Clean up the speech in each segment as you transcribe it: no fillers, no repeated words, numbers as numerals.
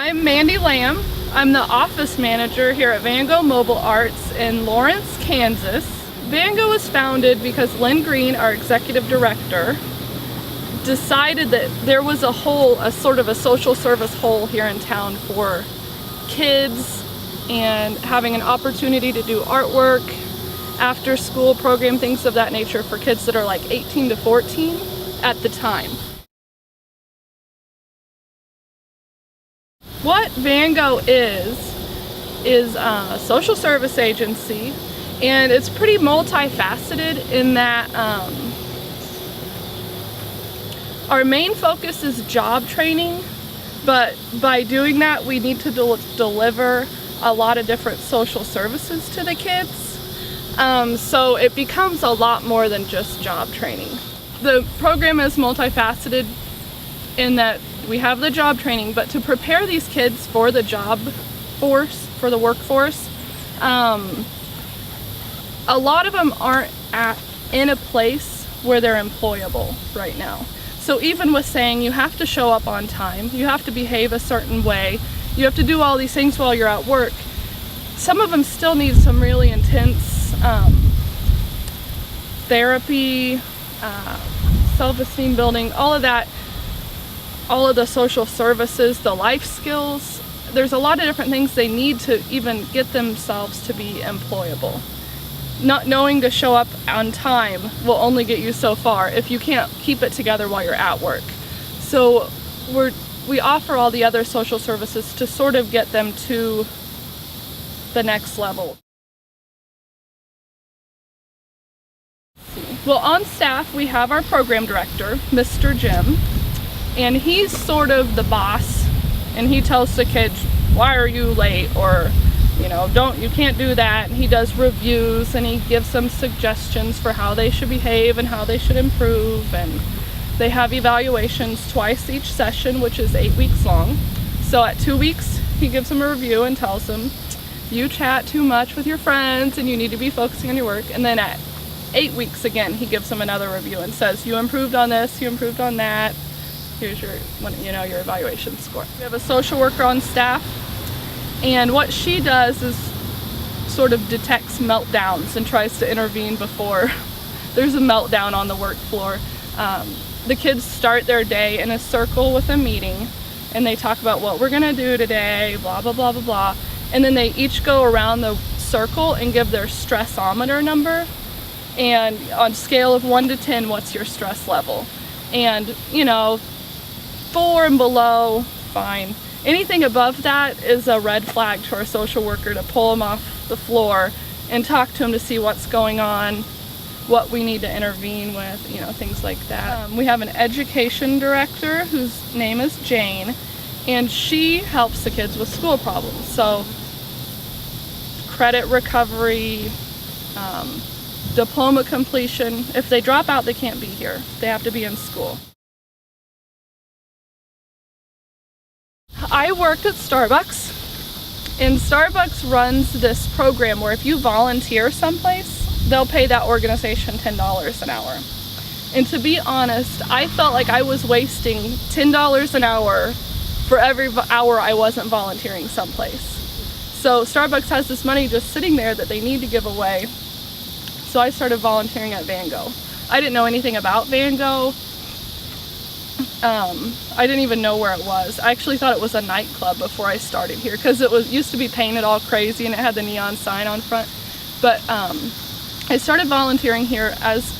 I'm Mandy Lamb. I'm the office manager here at Van Gogh Mobile Arts in Lawrence, Kansas. Van Gogh was founded because Lynn Green, our executive director, decided that there was a hole, a sort of a social service hole here in town for kids and having an opportunity to do artwork, after school program, things of that nature for kids that are like 18 to 14 at the time. What Van Gogh is a social service agency, and it's pretty multifaceted in that our main focus is job training, but by doing that we need to deliver a lot of different social services to the kids. So it becomes a lot more than just job training. The program is multifaceted in that we have the job training, but to prepare these kids for the job force, for the workforce, a lot of them aren't in a place where they're employable right now. So even with saying you have to show up on time, you have to behave a certain way, you have to do all these things while you're at work, some of them still need some really intense therapy, self-esteem building, all of that, all of the social services, the life skills. There's a lot of different things they need to even get themselves to be employable. Not knowing to show up on time will only get you so far if you can't keep it together while you're at work. So we offer all the other social services to sort of get them to the next level. Well, on staff we have our program director, Mr. Jim, and he's sort of the boss, and he tells the kids, why are you late, or you can't do that. And he does reviews and he gives them suggestions for how they should behave and how they should improve, and they have evaluations twice each session, which is 8 weeks long. So at 2 weeks he gives them a review and tells them you chat too much with your friends and you need to be focusing on your work, and then at 8 weeks again he gives them another review and says you improved on this, you improved on that, here's your your evaluation score. We have a social worker on staff, and what she does is sort of detects meltdowns and tries to intervene before there's a meltdown on the work floor. The kids start their day in a circle with a meeting, and they talk about what we're gonna do today, blah blah blah blah blah, and then they each go around the circle and give their stressometer number, and on a scale of 1 to 10, what's your stress level? And 4 and below, fine. Anything above that is a red flag to our social worker to pull them off the floor and talk to them to see what's going on, what we need to intervene with, things like that. We have an education director whose name is Jane, and she helps the kids with school problems. So credit recovery, diploma completion. If they drop out, they can't be here. They have to be in school. I worked at Starbucks, and Starbucks runs this program where if you volunteer someplace, they'll pay that organization $10 an hour. And to be honest, I felt like I was wasting $10 an hour for every hour I wasn't volunteering someplace. So Starbucks has this money just sitting there that they need to give away. So I started volunteering at Van Gogh. I didn't know anything about Van Gogh. I didn't even know where it was. I actually thought it was a nightclub before I started here, because it used to be painted all crazy and it had the neon sign on front. But I started volunteering here as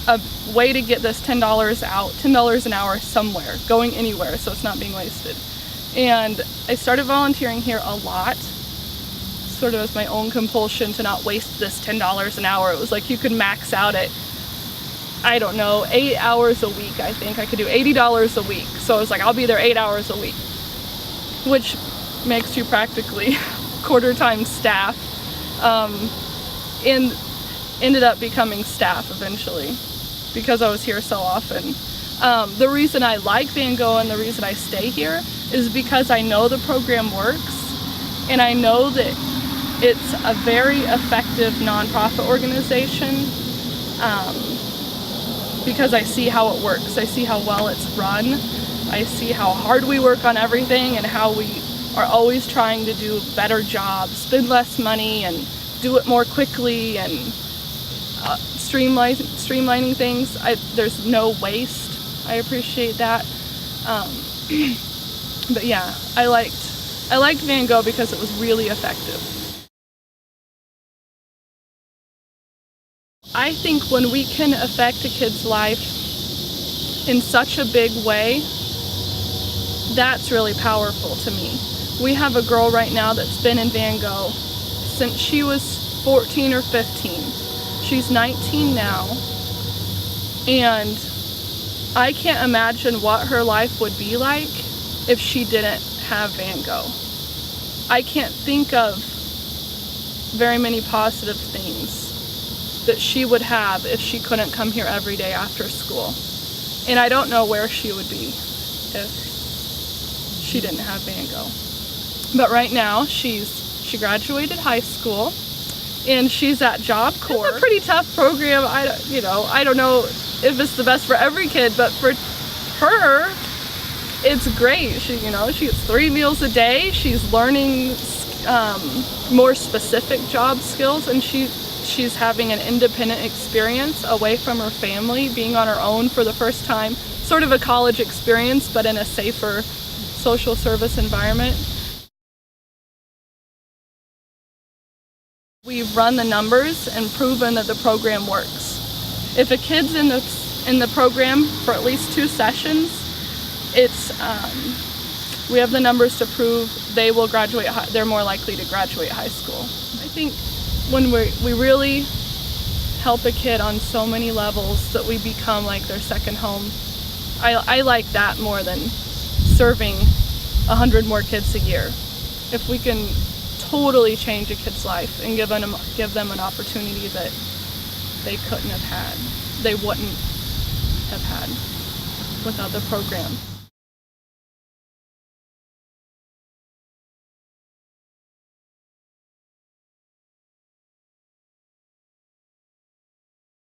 a way to get this $10 out, $10 an hour somewhere, going anywhere, so it's not being wasted. And I started volunteering here a lot, sort of as my own compulsion to not waste this $10 an hour. It was like you could max out at, I don't know, 8 hours a week. I think I could do $80 a week. So I was like, I'll be there 8 hours a week, which makes you practically quarter-time staff. And ended up becoming staff eventually because I was here so often. The reason I like Van Gogh and the reason I stay here is because I know the program works, and I know that it's a very effective nonprofit organization. Because I see how it works. I see how well it's run. I see how hard we work on everything and how we are always trying to do better jobs, spend less money, and do it more quickly, and streamlining things. There's no waste. I appreciate that. But yeah, I liked Van Gogh because it was really effective. I think when we can affect a kid's life in such a big way, that's really powerful to me. We have a girl right now that's been in Van Gogh since she was 14 or 15. She's 19 now, and I can't imagine what her life would be like if she didn't have Van Gogh. I can't think of very many positive things that she would have if she couldn't come here every day after school. And I don't know where she would be if she didn't have Van Gogh. But right now, she graduated high school, and she's at Job Corps. It's a pretty tough program. I don't know if it's the best for every kid, but for her, it's great. She gets 3 meals a day. She's learning more specific job skills, and she's having an independent experience away from her family, being on her own for the first time. Sort of a college experience, but in a safer social service environment. We've run the numbers and proven that the program works. If a kid's in the program for at least 2 sessions, we have the numbers to prove they will graduate. They're more likely to graduate high school. I think when we really help a kid on so many levels that we become like their second home, I like that more than serving 100 more kids a year. If we can totally change a kid's life and give them an opportunity that they couldn't have had, they wouldn't have had without the program.